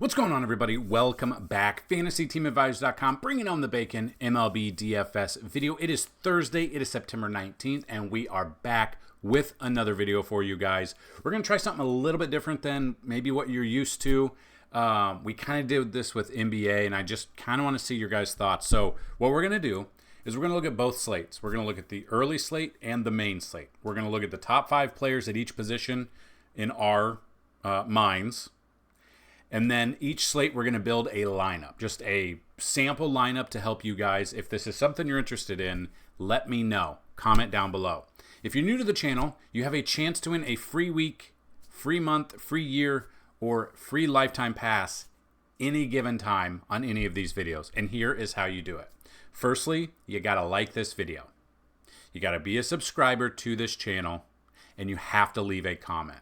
What's going on, everybody? Welcome back. FantasyTeamAdvisors.com, bringing on the bacon MLB DFS video. It is Thursday. It is September 19th, and we are back with another video for you guys. We're going to try something a little bit different than maybe what you're used to. We kind of did this with NBA, and I just kind of want to see your guys' thoughts. So what we're going to do is we're going to look at both slates. We're going to look at the early slate and the main slate. We're going to look at the top 5 players at each position in our minds. And then each slate, we're going to build a lineup, just a sample lineup to help you guys. If this is something you're interested in, let me know. Comment down below. If you're new to the channel, you have a chance to win a free week, free month, free year, or free lifetime pass any given time on any of these videos. And here is how you do it. Firstly, you got to like this video. You got to be a subscriber to this channel, and you have to leave a comment.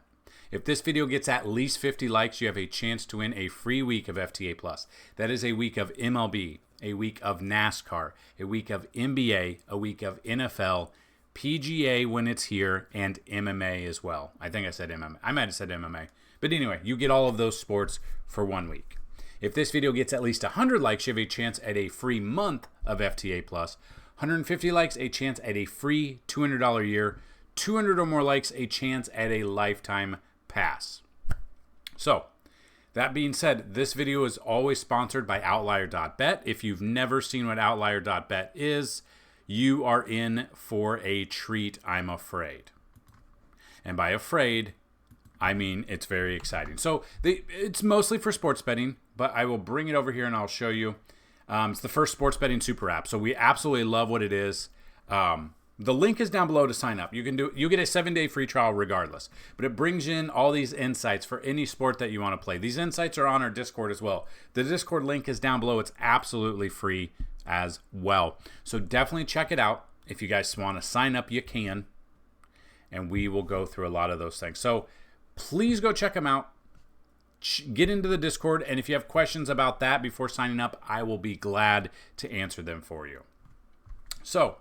If this video gets at least 50 likes, you have a chance to win a free week of FTA+. That is a week of MLB, a week of NASCAR, a week of NBA, a week of NFL, PGA when it's here, and MMA as well. I think I said MMA. I might have said MMA. But anyway, you get all of those sports for 1 week. If this video gets at least 100 likes, you have a chance at a free month of FTA+. 150 likes, a chance at a free $200 year. 200 or more likes, a chance at a lifetime pass. So, that being said, this video is always sponsored by Outlier.bet. If you've never seen what Outlier.bet is, you are in for a treat, I'm afraid. And by afraid, I mean it's very exciting. So, it's mostly for sports betting, but I will bring it over here and I'll show you. It's the first sports betting super app, so we absolutely love what it is. The link is down below to sign up. You get a 7-day free trial regardless. But it brings in all these insights for any sport that you want to play. These insights are on our Discord as well. The Discord link is down below. It's absolutely free as well. So definitely check it out. If you guys want to sign up, you can. And we will go through a lot of those things. So please go check them out. Get into the Discord. And if you have questions about that before signing up, I will be glad to answer them for you. So,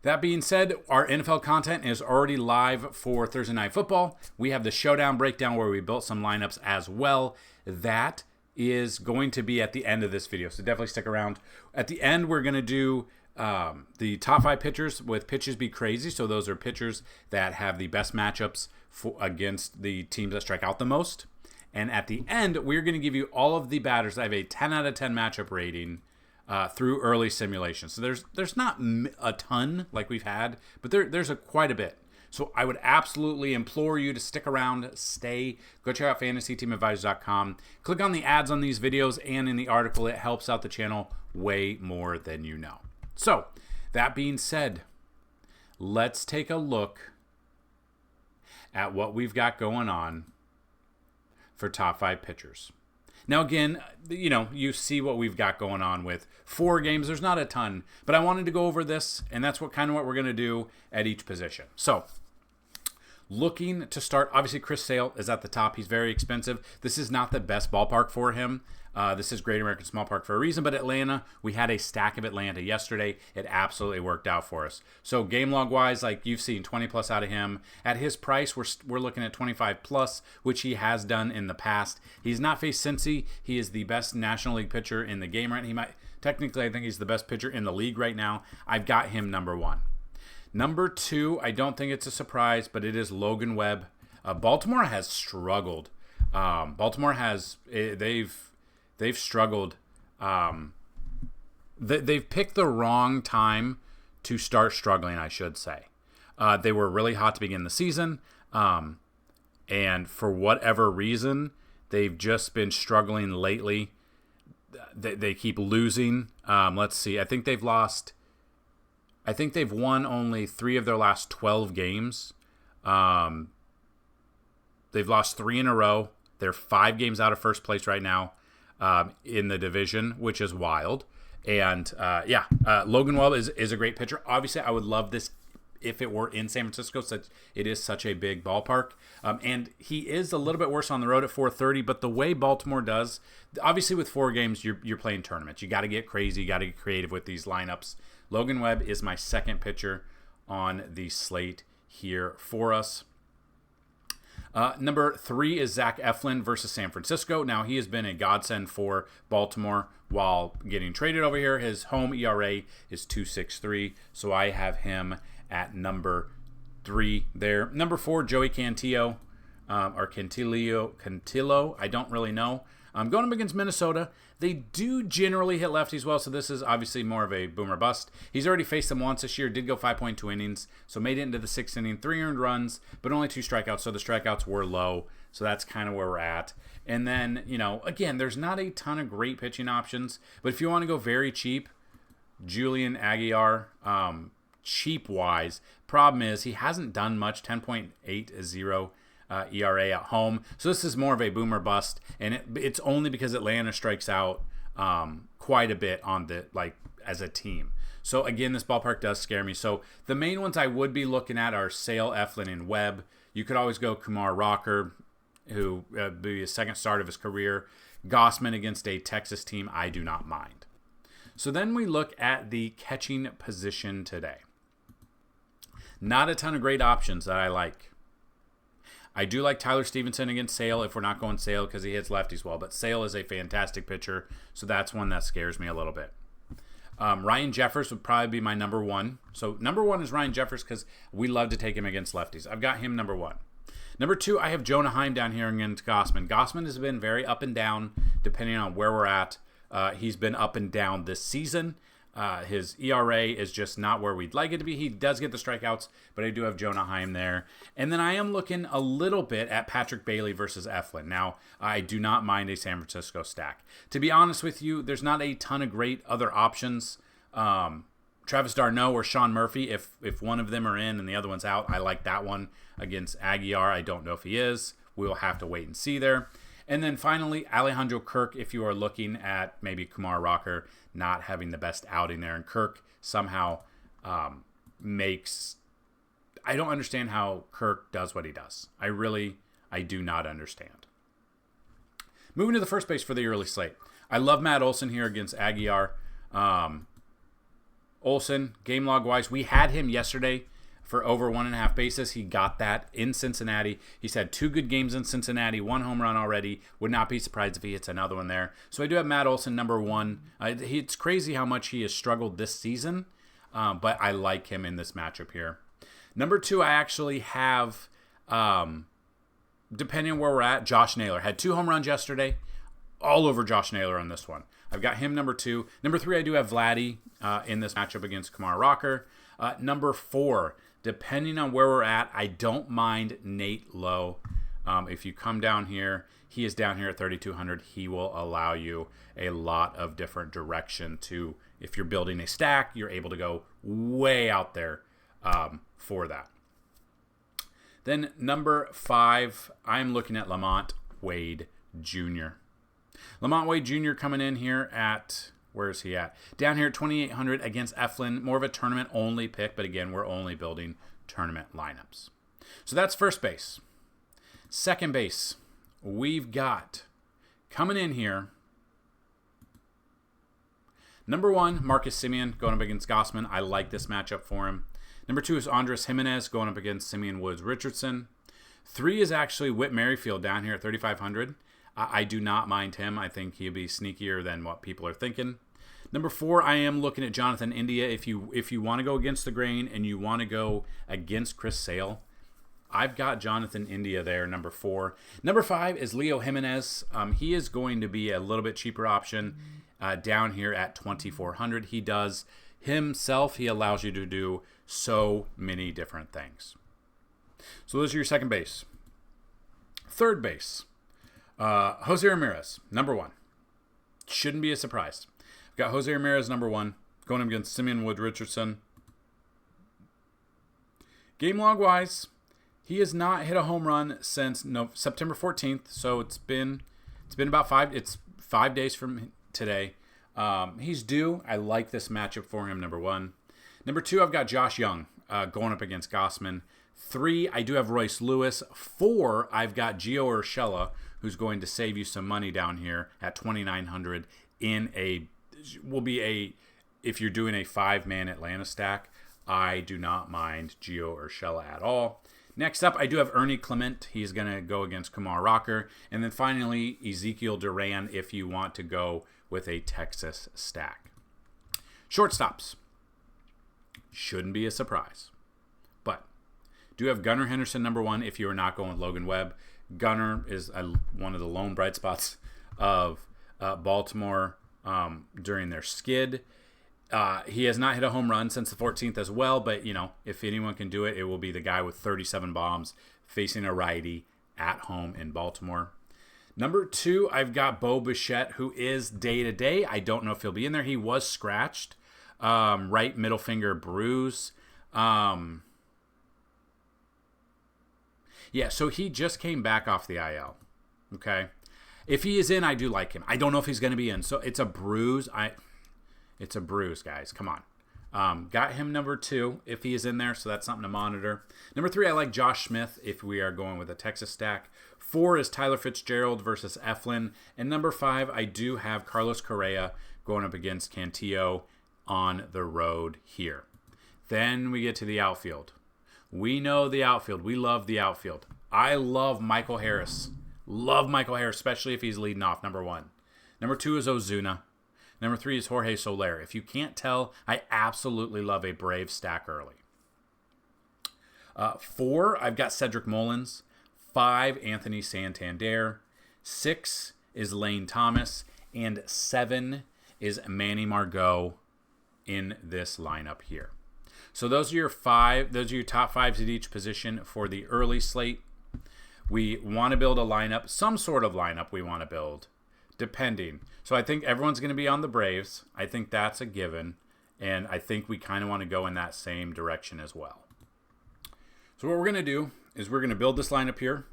that being said, our NFL content is already live for Thursday Night Football. We have the Showdown Breakdown where we built some lineups as well. That is going to be at the end of this video, so definitely stick around. At the end, we're going to do the top 5 pitchers with Pitches Be Crazy. So those are pitchers that have the best matchups against the teams that strike out the most. And at the end, we're going to give you all of the batters that have a 10 out of 10 matchup rating through early simulations. So there's not a ton like we've had, but there's quite a bit. So I would absolutely implore you to stick around, go check out FantasyTeamAdvisors.com. Click on the ads on these videos and in the article. It helps out the channel way more than you know. So that being said, let's take a look at what we've got going on for top 5 pitchers. Now, again, you see what we've got going on with 4 games. There's not a ton, but I wanted to go over this, and that's what we're going to do at each position. So, looking to start, obviously Chris Sale is at the top. He's very expensive. This is not the best ballpark for him. This is Great American Small Park for a reason, but Atlanta, we had a stack of Atlanta yesterday. It absolutely worked out for us. So game log wise, like you've seen 20 plus out of him. At his price, we're looking at 25 plus, which he has done in the past. He's not faced Cincy. He is the best National League pitcher in the game right now. Technically, I think he's the best pitcher in the league right now. I've got him number 1. Number 2, I don't think it's a surprise, but it is Logan Webb. Baltimore has struggled. They've struggled. They've picked the wrong time to start struggling, I should say. They were really hot to begin the season, and for whatever reason, they've just been struggling lately. They keep losing. Let's see. I think they've won only 3 of their last 12 games. They've lost 3 in a row. They're 5 games out of first place right now. In the division, which is wild. And Logan Webb is a great pitcher. Obviously, I would love this if it were in San Francisco, since it is such a big ballpark. And he is a little bit worse on the road at 430, but the way Baltimore does, obviously with 4 games, you're playing tournaments. You got to get crazy. You got to get creative with these lineups. Logan Webb is my second pitcher on the slate here for us. Number 3 is Zach Eflin versus San Francisco. Now, he has been a godsend for Baltimore while getting traded over here. His home ERA is 2.63, so I have him at number 3 there. Number 4, Joey Cantillo, or Cantillo, I don't really know. Going up against Minnesota, they do generally hit lefties well, so this is obviously more of a boomer bust. He's already faced them once this year, did go 5.2 innings, so made it into the 6th inning, 3 earned runs, but only 2 strikeouts, so the strikeouts were low, so that's kind of where we're at. And then, again, there's not a ton of great pitching options, but if you want to go very cheap, Julian Aguilar, cheap-wise, problem is he hasn't done much, 10.80 ERA at home. So this is more of a boomer bust, and it's only because Atlanta strikes out quite a bit on as a team. So again, this ballpark does scare me. So the main ones I would be looking at are Sale, Eflin, and Webb. You could always go Kumar Rocker, who be a second start of his career. Gossman against a Texas team, I do not mind. So then we look at the catching position today. Not a ton of great options that I like. I do like Tyler Stevenson against Sale if we're not going Sale because he hits lefties well. But Sale is a fantastic pitcher, so that's one that scares me a little bit. Ryan Jeffers would probably be my number 1. So number 1 is Ryan Jeffers because we love to take him against lefties. I've got him number 1. Number 2, I have Jonah Heim down here against Gossman. Gossman has been very up and down depending on where we're at. He's been up and down this season. His ERA is just not where we'd like it to be. He does get the strikeouts, but I do have Jonah Heim there. And then I am looking a little bit at Patrick Bailey versus Eflin. Now, I do not mind a San Francisco stack. To be honest with you, there's not a ton of great other options. Travis d'Arnaud or Sean Murphy, if one of them are in and the other one's out, I like that one against Aguilar. I don't know if he is. We'll have to wait and see there. And then finally, Alejandro Kirk, if you are looking at maybe Kumar Rocker not having the best outing there. And Kirk somehow makes... I don't understand how Kirk does what he does. I do not understand. Moving to the first base for the early slate. I love Matt Olson here against Aguilar. Olson, game log wise, we had him yesterday for over 1.5 bases. He got that in Cincinnati. He's had 2 good games in Cincinnati, 1 home run already. Would not be surprised if he hits another one there. So I do have Matt Olson number 1. It's crazy how much he has struggled this season, but I like him in this matchup here. Number 2, I actually have, depending on where we're at, Josh Naylor. Had 2 home runs yesterday. All over Josh Naylor on this one. I've got him number 2. Number 3, I do have Vladdy in this matchup against Kumar Rocker. Number 4, depending on where we're at, I don't mind Nate Lowe. If you come down here, he is down here at 3,200. He will allow you a lot of different direction to, if you're building a stack, you're able to go way out there for that. Then number 5, I'm looking at Lamont Wade Jr. Lamont Wade Jr. coming in here at, where is he at? Down here at 2,800 against Eflin. More of a tournament-only pick, but again, we're only building tournament lineups. So that's first base. Second base, we've got, coming in here, number 1, Marcus Semien going up against Gossman. I like this matchup for him. Number 2 is Andres Jimenez going up against Simeon Woods Richardson. 3 is actually Whit Merrifield down here at 3,500. I do not mind him. I think he'll be sneakier than what people are thinking. Number 4, I am looking at Jonathan India. If you want to go against the grain and you want to go against Chris Sale, I've got Jonathan India there, number 4. Number 5 is Leo Jimenez. He is going to be a little bit cheaper option down here at 2,400. He does himself. He allows you to do so many different things. So those are your second base. Third base. Jose Ramirez, number 1. Shouldn't be a surprise. I've got Jose Ramirez, number 1, going up against Simeon Wood Richardson. Game log-wise, he has not hit a home run since September 14th, so it's been about 5 days from today. He's due. I like this matchup for him, number 1. Number 2, I've got Josh Young going up against Gossman. 3, I do have Royce Lewis. 4, I've got Gio Urshela, who's going to save you some money down here at 2,900 if you're doing a 5-man Atlanta stack. I do not mind Gio Urshela at all. Next up, I do have Ernie Clement. He's going to go against Kumar Rocker. And then finally, Ezekiel Duran if you want to go with a Texas stack. Shortstops. Shouldn't be a surprise. But do have Gunnar Henderson number 1 if you are not going with Logan Webb. Gunnar is one of the lone bright spots of Baltimore during their skid. He has not hit a home run since the 14th as well, but, if anyone can do it, it will be the guy with 37 bombs facing a righty at home in Baltimore. Number 2, I've got Bo Bichette, who is day-to-day. I don't know if he'll be in there. He was scratched. Right middle finger bruise. So he just came back off the IL. Okay. If he is in, I do like him. I don't know if he's going to be in. So it's a bruise. It's a bruise, guys. Come on. Got him number 2 if he is in there, so that's something to monitor. Number 3, I like Josh Smith if we are going with a Texas stack. 4 is Tyler Fitzgerald versus Eflin. And number 5, I do have Carlos Correa going up against Cantillo on the road here. Then we get to the outfield. We know the outfield. We love the outfield. I love Michael Harris. Love Michael Harris, especially if he's leading off, number 1. Number 2 is Ozuna. Number 3 is Jorge Soler. If you can't tell, I absolutely love a Brave stack early. 4, I've got Cedric Mullins. 5, Anthony Santander. 6 is Lane Thomas. And 7 is Manny Margot in this lineup here. So those are your 5. Those are your top 5s at each position for the early slate. We want to build a lineup, some sort of lineup we want to build. Depending. So I think everyone's going to be on the Braves. I think that's a given. And I think we kind of want to go in that same direction as well. So what we're going to do is we're going to build this lineup here.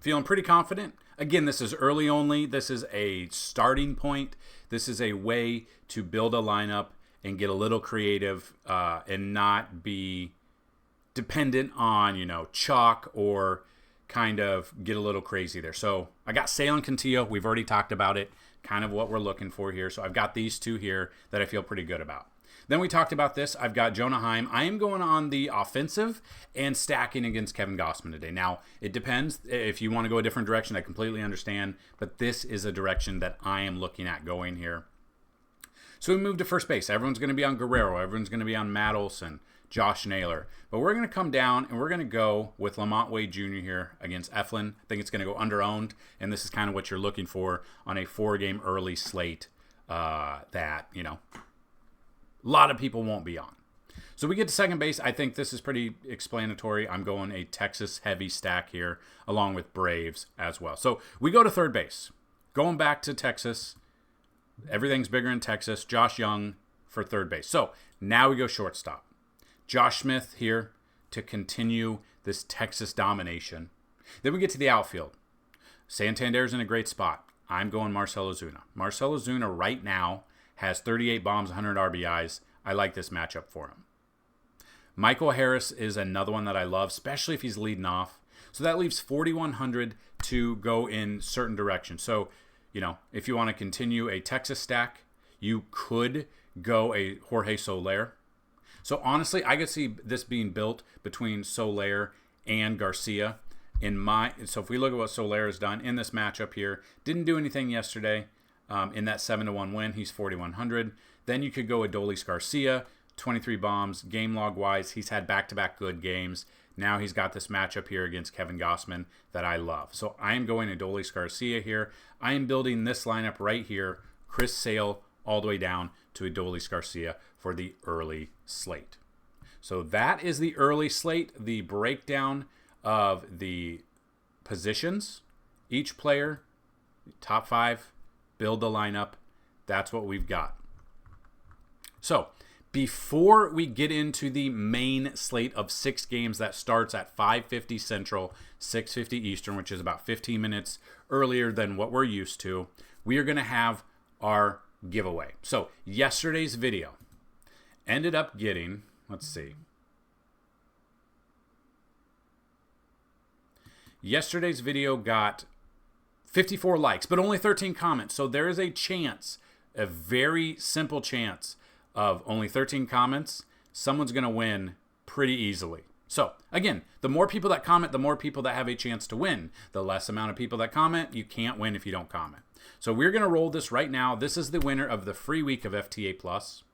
Feeling pretty confident. Again, this is early only. This is a starting point. This is a way to build a lineup and get a little creative and not be dependent on, chalk or kind of get a little crazy there. So I got Sale and Cantillo. We've already talked about it, kind of what we're looking for here. So I've got these 2 here that I feel pretty good about. Then we talked about this. I've got Jonah Heim. I am going on the offensive and stacking against Kevin Gausman today. Now, it depends. If you want to go a different direction, I completely understand. But this is a direction that I am looking at going here. So we move to first base. Everyone's going to be on Guerrero. Everyone's going to be on Matt Olson, Josh Naylor. But we're going to come down and we're going to go with Lamont Wade Jr. here against Eflin. I think it's going to go under-owned, and this is kind of what you're looking for on a 4-game early slate that, a lot of people won't be on. So we get to second base. I think this is pretty explanatory. I'm going a Texas-heavy stack here along with Braves as well. So we go to third base. Going back to Texas. Everything's bigger in Texas. Josh Young for third base. So now we go shortstop. Josh Smith here to continue this Texas domination. Then we get to the outfield. Santander's in a great spot. I'm going Marcell Ozuna. Marcell Ozuna right now has 38 bombs, 100 RBIs. I like this matchup for him. Michael Harris is another one that I love, especially if he's leading off. So that leaves 4,100 to go in certain directions. So, if you want to continue a Texas stack, you could go a Jorge Soler. So honestly, I could see this being built between Soler and Garcia. So if we look at what Soler has done in this matchup here, didn't do anything yesterday in that 7-1 win. He's 4,100. Then you could go Adolis Garcia, 23 bombs. Game log wise, he's had back-to-back good games. Now he's got this matchup here against Kevin Gausman that I love. So I am going Adolis Garcia here. I am building this lineup right here. Chris Sale all the way down to Adolis Garcia for the early slate. So that is the early slate, the breakdown of the positions, each player, top 5, build the lineup. That's what we've got. So before we get into the main slate of 6 games that starts at 5:50 Central, 6:50 Eastern, which is about 15 minutes earlier than what we're used to, we are going to have our giveaway. So yesterday's video ended up getting, let's see. Yesterday's video got 54 likes, but only 13 comments. So there is a chance, a very simple chance of only 13 comments. Someone's going to win pretty easily. So, again, the more people that comment, the more people that have a chance to win. The less amount of people that comment, you can't win if you don't comment. So we're going to roll this right now. This is the winner of the free week of FTA Plus.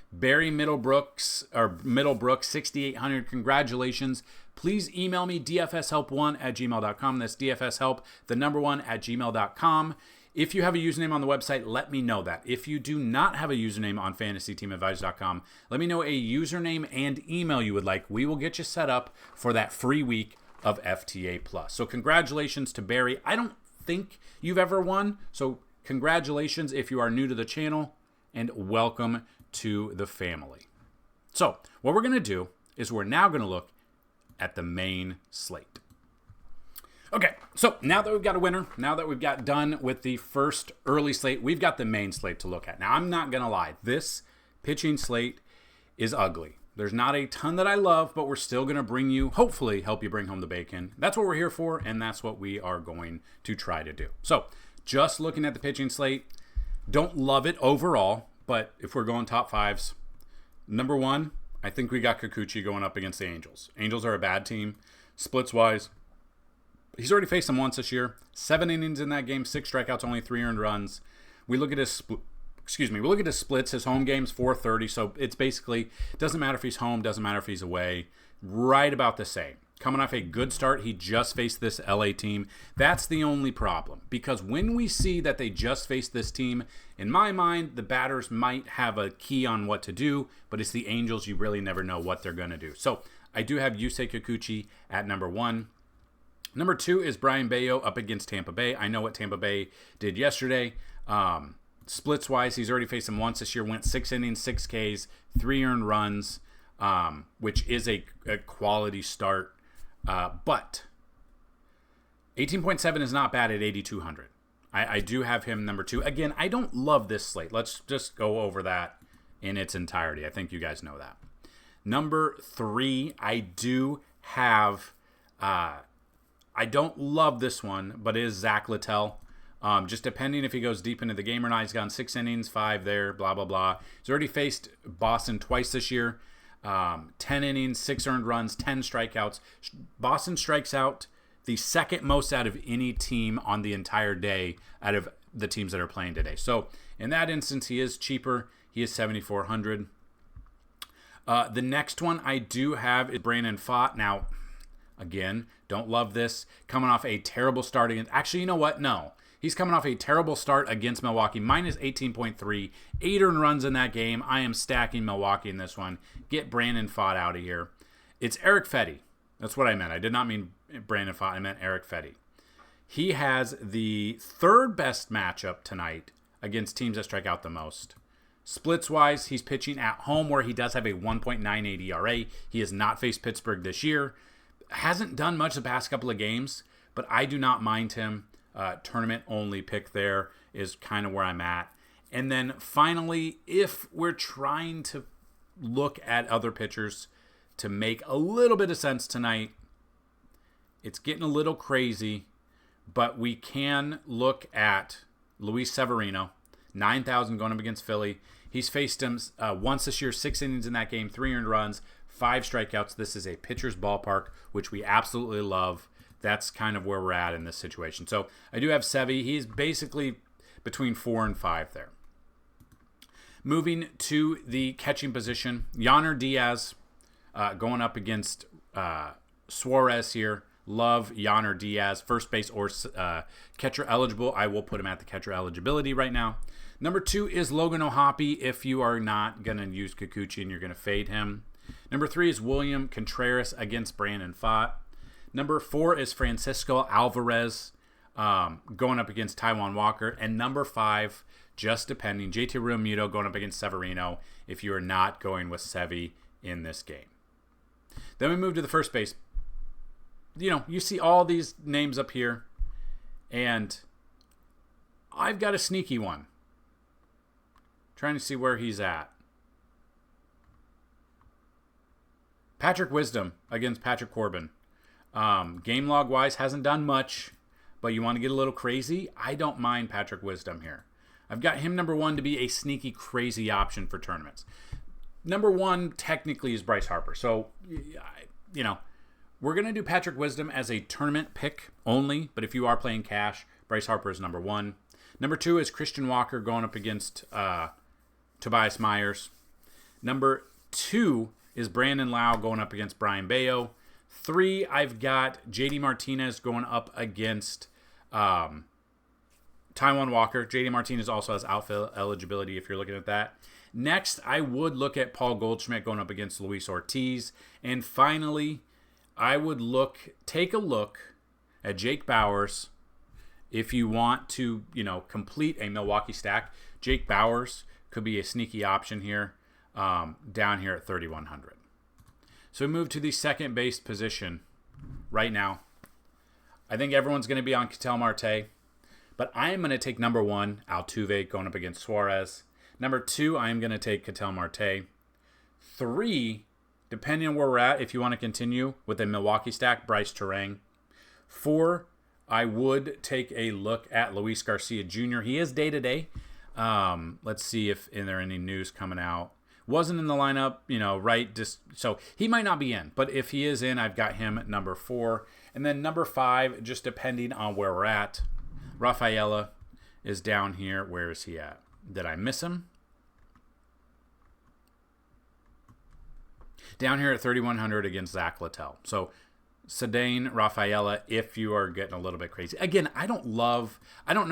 Barry Middlebrooks, 6800, congratulations. Please email me dfshelp1@gmail.com. That's dfshelp, the number 1 at gmail.com. If you have a username on the website, let me know that. If you do not have a username on FantasyTeamAdvisors.com, let me know a username and email you would like. We will get you set up for that free week of FTA Plus. So congratulations to Barry. I don't think you've ever won, so congratulations if you are new to the channel, and welcome to the family. So what we're going to do is we're now going to look at the main slate. Okay, so now that we've got a winner, now that we've got done with the first early slate, we've got the main slate to look at. Now, I'm not going to lie. This pitching slate is ugly. There's not a ton that I love, but we're still going to bring you, hopefully, help you bring home the bacon. That's what we're here for, and that's what we are going to try to do. So, just looking at the pitching slate, don't love it overall, but if we're going top fives, number 1, I think we got Kikuchi going up against the Angels. Angels are a bad team, splits-wise. He's already faced them once this year. 7 innings in that game, 6 strikeouts, only 3 earned runs. We look at his splits, his home games, 430. So it's basically, doesn't matter if he's home, doesn't matter if he's away. Right about the same. Coming off a good start, he just faced this LA team. That's the only problem. Because when we see that they just faced this team, in my mind, the batters might have a key on what to do, but it's the Angels, you really never know what they're going to do. So I do have Yusei Kikuchi at number 1. Number 2 is Brian Bayo up against Tampa Bay. I know what Tampa Bay did yesterday. Splits-wise, he's already faced them once this year. Went 6 innings, 6 Ks, 3 earned runs, which is a quality start. But 18.7 is not bad at 8,200. I do have him number 2. Again, I don't love this slate. Let's just go over that in its entirety. I think you guys know that. Number 3, I do have... I don't love this one, but it is Zach Littell. Just depending if he goes deep into the game or not. He's gone 6 innings, 5 there, blah, blah, blah. He's already faced Boston twice this year. 10 innings, 6 earned runs, 10 strikeouts. Boston strikes out the second most out of any team on the entire day out of the teams that are playing today. So in that instance, he is cheaper. He is 7,400. The next one I do have is Brandon Pfaadt. Now, again, don't love this. Coming off a terrible start against... Actually, you know what? No. He's coming off a terrible start against Milwaukee. Minus 18.3. 8 earned runs in that game. I am stacking Milwaukee in this one. Get Brandon Pfaadt out of here. It's Eric Fetty. That's what I meant. I did not mean Brandon Pfaadt. I meant Eric Fetty. He has the 3rd best matchup tonight against teams that strike out the most. Splits-wise, he's pitching at home where he does have a 1.98 ERA. He has not faced Pittsburgh this year. Hasn't done much the past couple of games, but I do not mind him. Tournament only pick there is kind of where I'm at. And then finally, if we're trying to look at other pitchers to make a little bit of sense tonight, it's getting a little crazy, but we can look at Luis Severino, 9,000 going up against Philly. He's faced him once this year, 6 innings in that game, 3 earned runs, 5 strikeouts. This is a pitcher's ballpark, which we absolutely love. That's kind of where we're at in this situation. So I do have Sevy. He's basically between 4 and 5 there. Moving to the catching position, Yainer Diaz going up against Suarez here. Love Yainer Diaz, first base or catcher eligible. I will put him at the catcher eligibility right now. Number 2 is Logan O'Hoppe if you are not going to use Kikuchi and you're going to fade him. Number 3 is William Contreras against Brandon Pfaadt. Number 4 is Francisco Alvarez going up against Taijuan Walker. And number 5, just depending, JT Realmuto going up against Severino if you are not going with Sevy in this game. Then we move to the first base. You know, you see all these names up here, and I've got a sneaky one. Trying to see where he's at. Patrick Wisdom against Patrick Corbin. Game log wise hasn't done much, but you want to get a little crazy? I don't mind Patrick Wisdom here. I've got him number 1 to be a sneaky crazy option for tournaments. number 1 technically is Bryce Harper. So, we're going to do Patrick Wisdom as a tournament pick only, but if you are playing cash, Bryce Harper is number 1. Number 2 is Christian Walker going up against Tobias Myers. Number 2 is Brandon Lau going up against Brian Bayo. 3, I've got JD Martinez going up against Taijuan Walker. JD Martinez also has outfield eligibility if you're looking at that. Next, I would look at Paul Goldschmidt going up against Luis Ortiz. And finally, I would take a look at Jake Bauers if you want to, complete a Milwaukee stack. Jake Bauers could be a sneaky option here, down here at 3,100. So we move to the second base position right now. I think everyone's going to be on Ketel Marte, but I am going to take number 1, Altuve, going up against Suarez. Number 2, I am going to take Ketel Marte. 3, depending on where we're at, if you want to continue with a Milwaukee stack, Bryce Terang. 4, I would take a look at Luis Garcia Jr. He is day-to-day. Let's see if there are any news coming out. Wasn't in the lineup, right? So he might not be in. But if he is in, I've got him at number 4. And then number 5, just depending on where we're at, Rafaela is down here. Where is he at? Did I miss him? Down here at 3,100 against Zach Littell. So Cedane, Rafaela, if you are getting a little bit crazy. Again, I don't know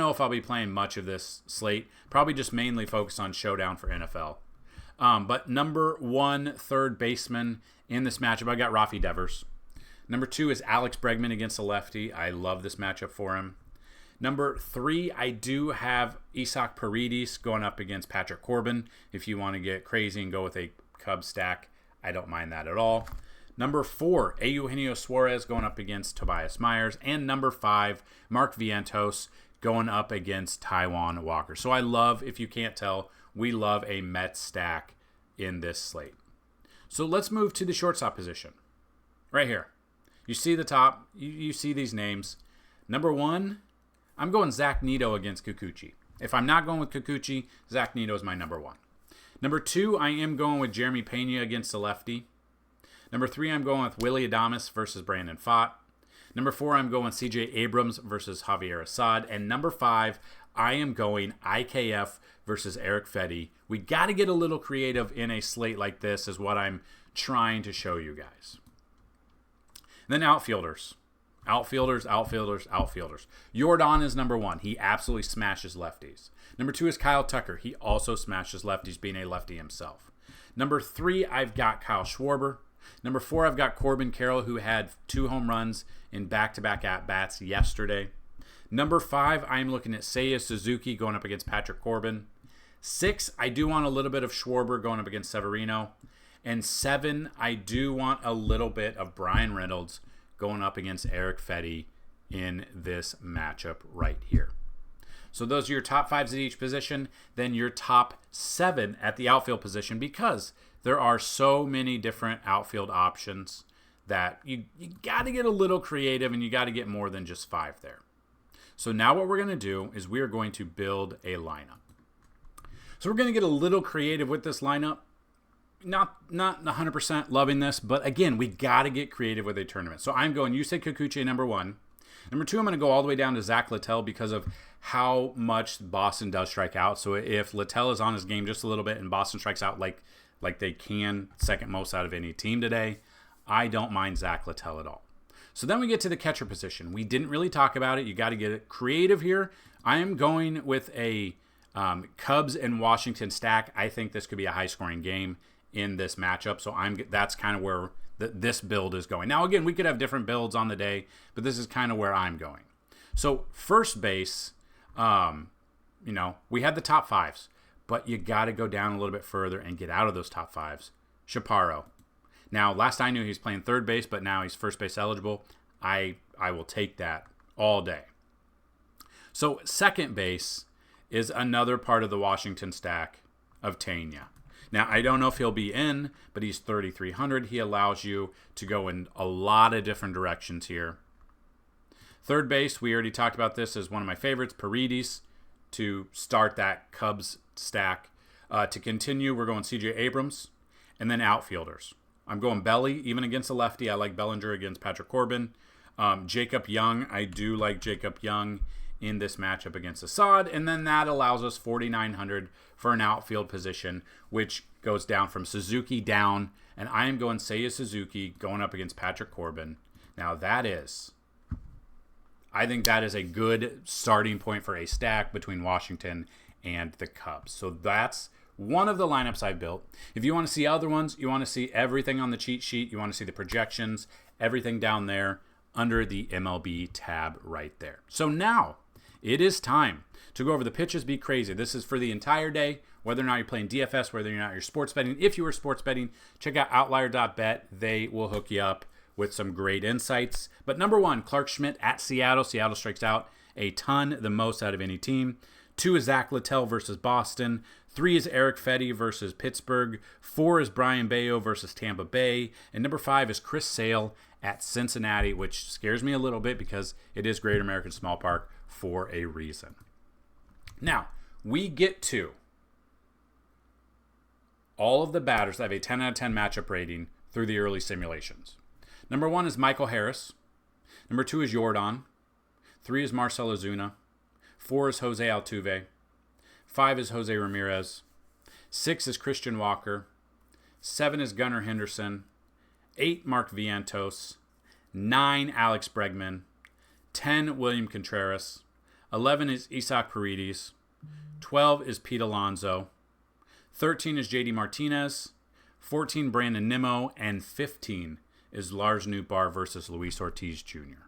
if I'll be playing much of this slate. Probably just mainly focus on Showdown for NFL. But number 1 third baseman in this matchup, I got Rafi Devers. Number 2 is Alex Bregman against a lefty. I love this matchup for him. Number 3, I do have Isaac Paredes going up against Patrick Corbin. If you want to get crazy and go with a Cubs stack, I don't mind that at all. Number 4, Eugenio Suarez going up against Tobias Myers. And number 5, Mark Vientos going up against Taijuan Walker. So I love, if you can't tell, we love a Mets stack in this slate. So let's move to the shortstop position. Right here. You see the top. You see these names. Number 1, I'm going Zach Neto against Kikuchi. If I'm not going with Kikuchi, Zach Neto is my number 1. Number 2, I am going with Jeremy Pena against the lefty. Number 3, I'm going with Willy Adames versus Brandon Pfaadt. Number 4, I'm going CJ Abrams versus Javier Assad. And number 5, I am going IKF versus Eric Fedde. We got to get a little creative in a slate like this is what I'm trying to show you guys. And then outfielders. Outfielders. Yordan is number 1. He absolutely smashes lefties. Number 2 is Kyle Tucker. He also smashes lefties, being a lefty himself. Number 3, I've got Kyle Schwarber. Number 4, I've got Corbin Carroll, who had 2 home runs in back-to-back at-bats yesterday. Number 5, I'm looking at Seiya Suzuki going up against Patrick Corbin. 6, I do want a little bit of Schwarber going up against Severino. And 7, I do want a little bit of Brian Reynolds going up against Eric Fedde in this matchup right here. So those are your top 5s at each position. Then your top 7 at the outfield position, because there are so many different outfield options that you got to get a little creative, and you got to get more than just 5 there. So now what we're going to do is we are going to build a lineup. So we're going to get a little creative with this lineup. Not 100% loving this, but again, we got to get creative with a tournament. So I'm going Yusei Kikuchi number 1. Number 2, I'm going to go all the way down to Zach Littell because of how much Boston does strike out. So if Littell is on his game just a little bit and Boston strikes out like they can, second most out of any team today, I don't mind Zach Littell at all. So then we get to the catcher position. We didn't really talk about it. You got to get it creative here. I am going with a Cubs and Washington stack. I think this could be a high-scoring game in this matchup. So that's kind of where this build is going. Now, again, we could have different builds on the day, but this is kind of where I'm going. So first base, we had the top 5s, but you got to go down a little bit further and get out of those top 5s. Chaparro. Now, last I knew he was playing third base, but now he's first base eligible. I will take that all day. So second base is another part of the Washington stack of Tanya. Now, I don't know if he'll be in, but he's 3,300. He allows you to go in a lot of different directions here. Third base, we already talked about this as one of my favorites, Paredes, to start that Cubs stack. To continue, we're going CJ Abrams. And then outfielders. I'm going Belly, even against a lefty. I like Bellinger against Patrick Corbin. Jacob Young, I do like Jacob Young in this matchup against Assad. And then that allows us 4,900 for an outfield position, which goes down from Suzuki down. And I am going Seiya Suzuki going up against Patrick Corbin. Now I think that is a good starting point for a stack between Washington and the Cubs. So that's one of the lineups I built. If you want to see other ones, you want to see everything on the cheat sheet, you want to see the projections, everything down there under the MLB tab right there. So now it is time to go over the pitches be crazy. This is for the entire day, whether or not you're playing DFS, whether or not you're sports betting. If you are sports betting, check out outlier.bet. They will hook you up with some great insights. But number 1, Clark Schmidt at Seattle. Seattle strikes out a ton, the most out of any team. 2 is Zach Littell versus Boston. 3 is Eric Fetty versus Pittsburgh. 4 is Brian Bayo versus Tampa Bay. And number 5 is Chris Sale at Cincinnati, which scares me a little bit because it is Great American Small Park for a reason. Now, we get to all of the batters that have a 10 out of 10 matchup rating through the early simulations. Number 1 is Michael Harris. Number 2 is Jordan. 3 is Marcell Ozuna. 4 is Jose Altuve. 5 is Jose Ramirez. 6 is Christian Walker. 7 is Gunnar Henderson. 8, Mark Vientos. 9, Alex Bregman. 10, William Contreras. 11 is Isaac Paredes. 12 is Pete Alonso. 13 is JD Martinez. 14, Brandon Nimmo. And 15 is Lars Nootbaar versus Luis Ortiz Jr.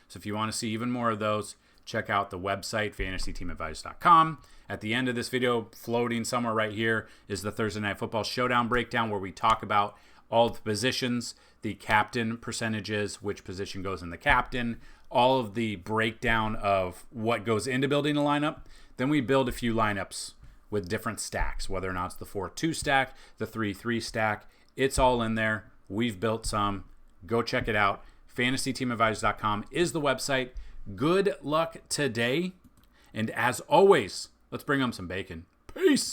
So if you want to see even more of those, check out the website, FantasyTeamAdvisors.com. At the end of this video, floating somewhere right here, is the Thursday Night Football Showdown breakdown where we talk about all the positions, the captain percentages, which position goes in the captain, all of the breakdown of what goes into building a lineup. Then we build a few lineups with different stacks, whether or not it's the 4-2 stack, the 3-3 stack. It's all in there. We've built some. Go check it out. FantasyTeamAdvisors.com is the website. Good luck today. And as always, let's bring home some bacon. Peace.